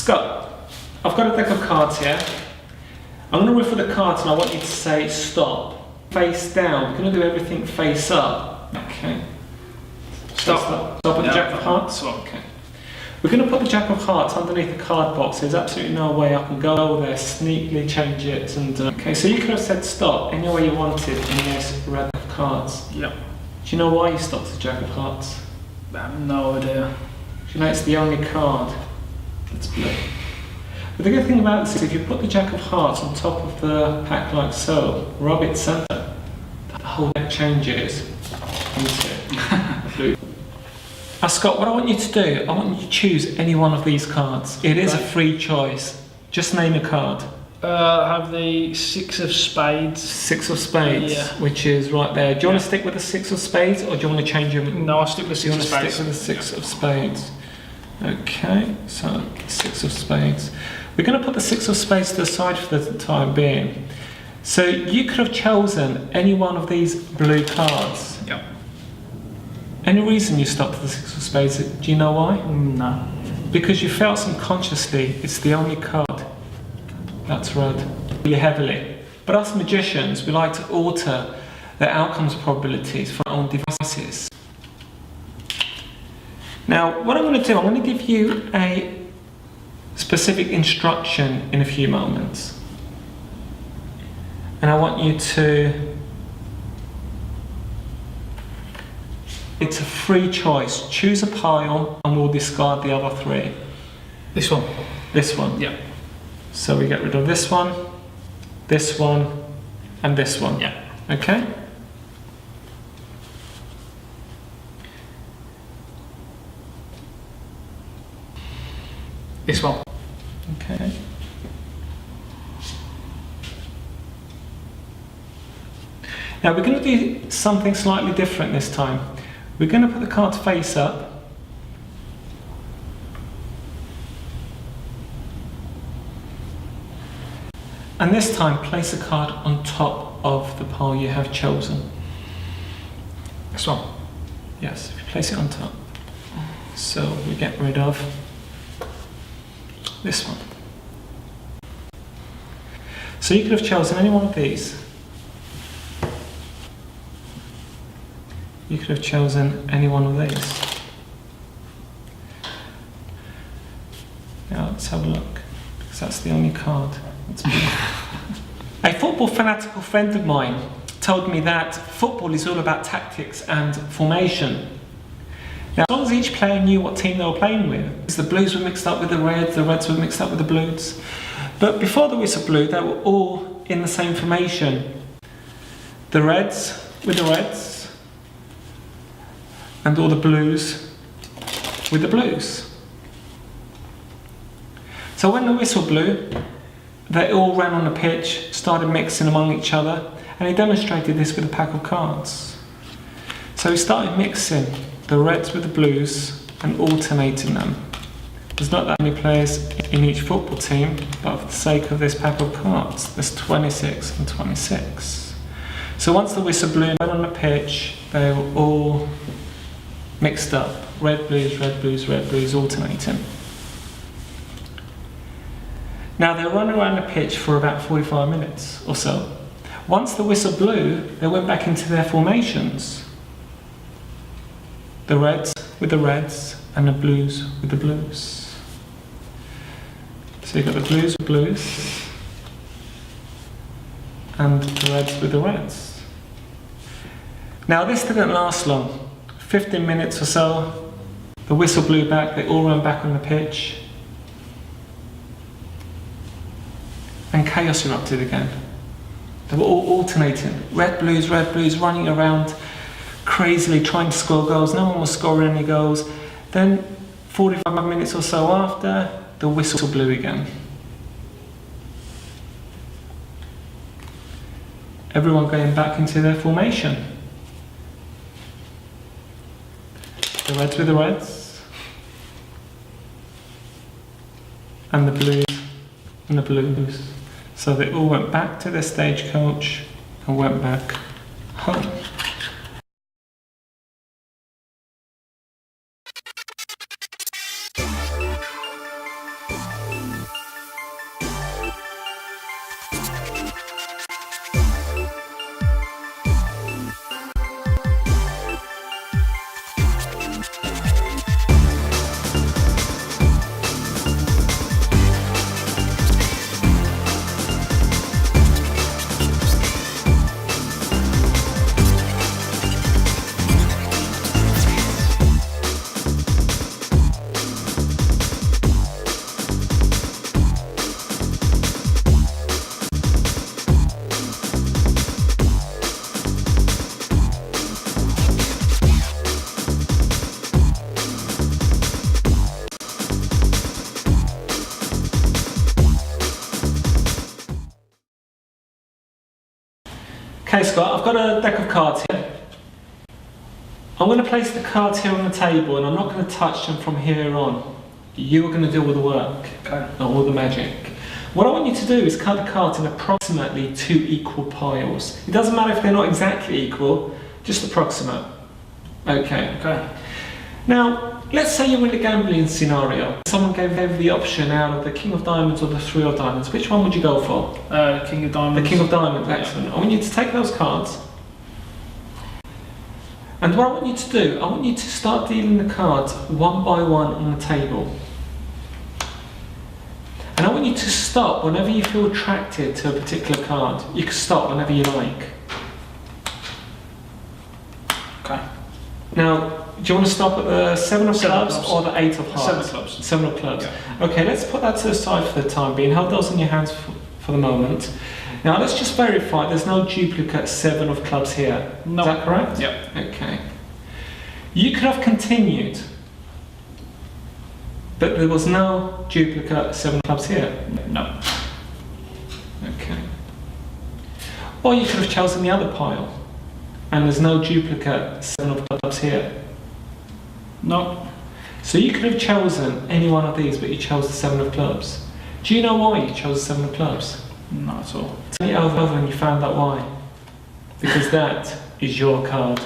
Scott, I've got a deck of cards here. I'm going to riffle the cards and I want you to say stop. Face down. We're going to do everything face up. Okay. Stop. Stop at the Jack of Hearts. Okay. We're going to put the Jack of Hearts underneath the card box. There's absolutely no way I can go there, sneakily change it. And okay, so you could have said stop any way you wanted in this red of cards. Yep. Do you know why you stopped the Jack of Hearts? I have no idea. Do you know it's the only card that's blue? But the good thing about this is if you put the Jack of Hearts on top of the pack like so, rub it centre, the whole deck changes into blue. Now Scott, what I want you to do, I want you to choose any one of these cards. It is a free choice. Just name a card. Have the Six of Spades. Six of Spades, yeah. Which is right there. Do you want to stick with the Six of Spades or do you want to change them? No, I'll stick with the Six of Spades. Stick with the Six of Spades. Okay, so Six of Spades. We're going to put the Six of Spades to the side for the time being. So you could have chosen any one of these blue cards. Yep. Any reason you stopped at the Six of Spades? Do you know why? No. Because you felt subconsciously it's the only card that's red. Really heavily. But us magicians, we like to alter the outcomes probabilities for our own devices. Now, what I'm going to do, I'm going to give you a specific instruction in a few moments. And I want you to... It's a free choice. Choose a pile and we'll discard the other three. This one? This one? Yeah. So we get rid of this one, and this one. Yeah. Okay? This one. Okay. Now we're going to do something slightly different this time. We're going to put the cards face up. And this time place a card on top of the pile you have chosen. This one? Yes, if you place it on top. So we get rid of this one. So you could have chosen any one of these. You could have chosen any one of these. Now let's have a look, because that's the only card that's blue. A football fanatical friend of mine told me that football is all about tactics and formation. Now, as long as each player knew what team they were playing with, the blues were mixed up with the reds were mixed up with the blues. But before the whistle blew, they were all in the same formation. The reds with the reds, and all the blues with the blues. So when the whistle blew, they all ran on the pitch, started mixing among each other, and he demonstrated this with a pack of cards. So he started mixing the reds with the blues and alternating them. There's not that many players in each football team, but for the sake of this pack of cards, there's 26 and 26. So once the whistle blew and went on the pitch, they were all mixed up. Red, blues, red, blues, red, blues, alternating. Now they ran around the pitch for about 45 minutes or so. Once the whistle blew, they went back into their formations. The reds with the reds and the blues with the blues. So you've got the blues with blues and the reds with the reds. Now this didn't last long. 15 minutes or so, the whistle blew back, they all ran back on the pitch, and chaos erupted again. They were all alternating, red, blues, running around crazily trying to score goals. No one was scoring any goals. Then 45 minutes or so after, the whistle blew again. Everyone going back into their formation. The reds with the reds, and the blues and the blues. So they all went back to their stagecoach and went back home. Okay, Scott, I've got a deck of cards here. I'm going to place the cards here on the table and I'm not going to touch them from here on. You are going to do all the work, Okay. all the magic. What I want you to do is cut the cards in approximately 2 equal piles. It doesn't matter if they're not exactly equal, just approximate. Okay. Okay. Now, let's say you're in a gambling scenario. Someone gave the option out of the King of Diamonds or the 3 of Diamonds. Which one would you go for? King of Diamonds. The King of Diamonds, excellent. I want you to take those cards. And what I want you to do, I want you to start dealing the cards one by one on the table. And I want you to stop whenever you feel attracted to a particular card. You can stop whenever you like. Okay. Now, do you want to stop at the 7 of clubs or the 8 of hearts? 7 of clubs. 7 of clubs. Yeah. Okay, let's put that to the side for the time being. Hold those in your hands for the moment. Now, let's just verify there's no duplicate 7 of clubs here. No. Is that correct? Yep. Okay. You could have continued, but there was no duplicate 7 of clubs here. No. Okay. Or you could have chosen the other pile, and there's no duplicate 7 of clubs here. No. So you could have chosen any one of these, but you chose the 7 of clubs. Do you know why you chose the 7 of clubs? Not at all. Turn it over and you found out why. Because that is your card.